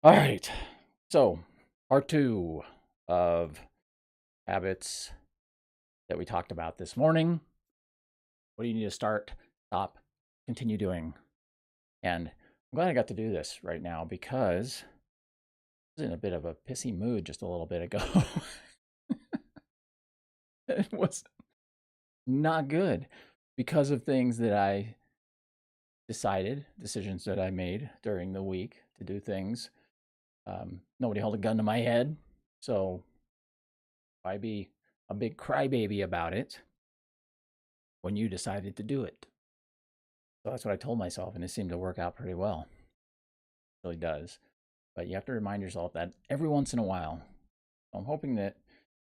All right. So, part two of habits that we talked about this morning. What do you need to start, stop, continue doing? And I'm glad I got to do this right now because I was in a bit of a pissy mood just a little bit ago. It was not good because of things that I decisions that I made during the week to do things. Nobody held a gun to my head. So why be a big crybaby about it when you decided to do it? So that's what I told myself, and it seemed to work out pretty well. It really does. But you have to remind yourself that every once in a while. I'm hoping that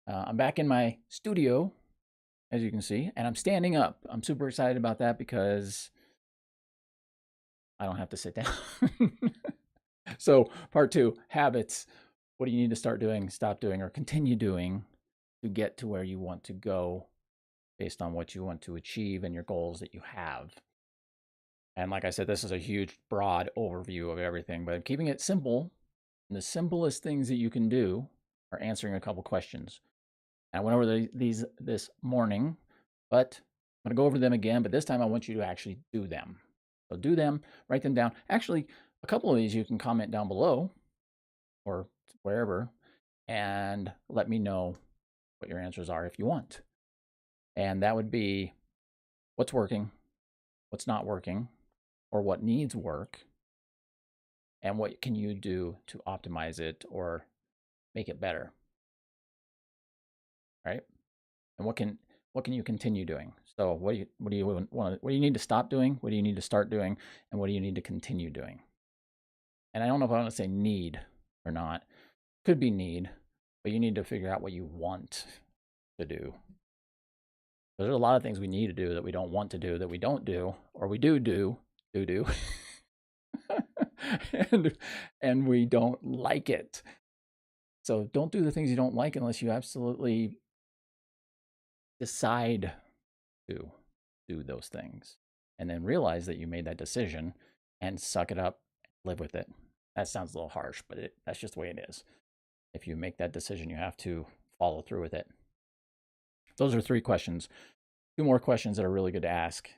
I'm back in my studio, as you can see, and I'm standing up. I'm super excited about that because I don't have to sit down. So, part two, habits. What do you need to start doing, stop doing, or continue doing to get to where you want to go based on what you want to achieve and your goals that you have? And like I said, this is a huge, broad overview of everything, but keeping it simple, and the simplest things that you can do are answering a couple questions. And I went over these this morning, but I'm going to go over them again, but this time I want you to actually do them. So do them, write them down. Actually, a couple of these you can comment down below or wherever and let me know what your answers are if you want. And that would be what's working, what's not working, or what needs work, and what can you do to optimize it or make it better, right? And what can you continue doing? So what do you need to stop doing? What do you need to start doing? And what do you need to continue doing? And I don't know if I want to say need or not. Could be need, but you need to figure out what you want to do. There's a lot of things we need to do that we don't want to do, that we don't do, or we do, and we don't like it. So don't do the things you don't like unless you absolutely decide to do those things. And then realize that you made that decision and suck it up, live with it. That sounds a little harsh, but that's just the way it is. If you make that decision, you have to follow through with it. Those are three questions. Two more questions that are really good to ask.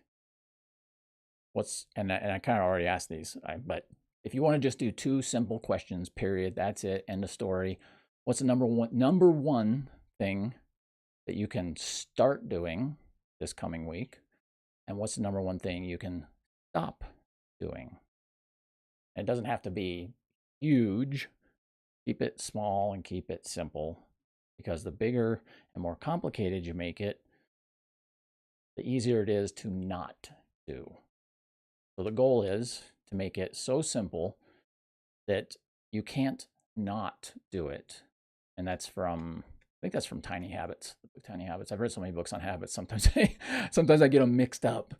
And I kind of already asked these, but if you want to just do two simple questions, period, that's it, end of story. What's the number one thing that you can start doing this coming week? And what's the number one thing you can stop doing? And it doesn't have to be huge. Keep it small and keep it simple, because the bigger and more complicated you make it, the easier it is to not do. So the goal is to make it so simple that you can't not do it. And that's from, I think that's from Tiny Habits. Tiny Habits. I've read so many books on habits. Sometimes I get them mixed up.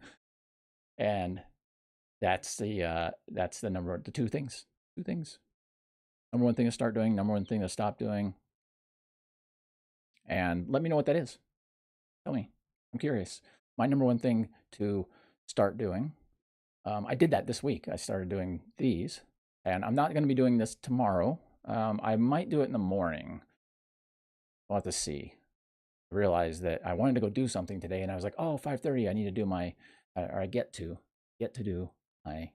And that's the the two things. Two things. Number one thing to start doing. Number one thing to stop doing. And let me know what that is. Tell me. I'm curious. My number one thing to start doing. I did that this week. I started doing these, and I'm not going to be doing this tomorrow. I might do it in the morning. We'll have to see. I realized that I wanted to go do something today, and I was like, oh, 5:30, I need to do my, or I get to do my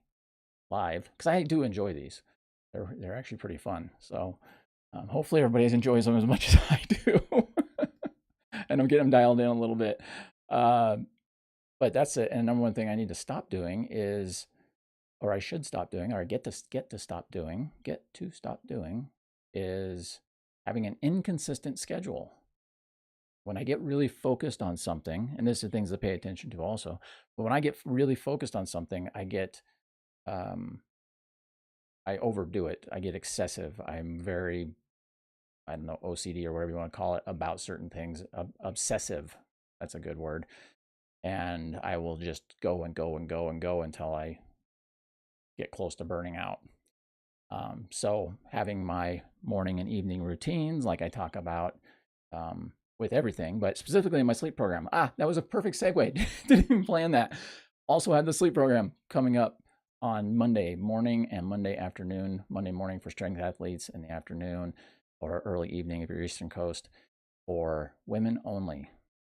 live, because I do enjoy these. They're actually pretty fun. So hopefully everybody enjoys them as much as I do. And I'm getting them dialed in a little bit. But that's it. And number one thing I need to stop doing is, or I should stop doing, or get to stop doing, is having an inconsistent schedule. When I get really focused on something, and this is things to pay attention to also, but when I get really focused on something, um, I overdo it. I get excessive. I'm very, I don't know, OCD or whatever you want to call it about certain things. Obsessive. That's a good word. And I will just go and go and go and go until I get close to burning out. So having my morning and evening routines, like I talk about with everything, but specifically in my sleep program. That was a perfect segue. Didn't even plan that. Also have the sleep program coming up on Monday morning and Monday afternoon. Monday morning for strength athletes, in the afternoon or early evening if you're Eastern Coast, for women only,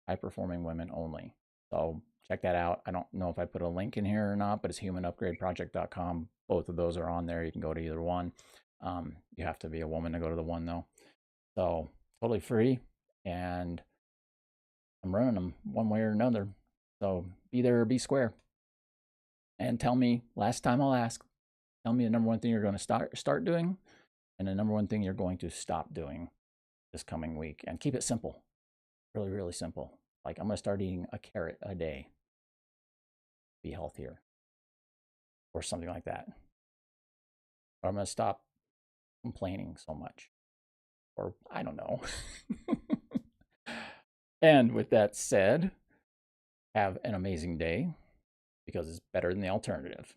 high performing women only. So check that out. I don't know if I put a link in here or not, but it's humanupgradeproject.com. Both of those are on there. You can go to either one. You have to be a woman to go to the one though. So totally free, and I'm running them one way or another. So be there or be square. And tell me, last time I'll ask, tell me the number one thing you're going to start doing and the number one thing you're going to stop doing this coming week. And keep it simple. Really, really simple. Like, I'm going to start eating a carrot a day. Be healthier. Or something like that. Or I'm going to stop complaining so much. Or I don't know. And with that said, have an amazing day, because it's better than the alternative.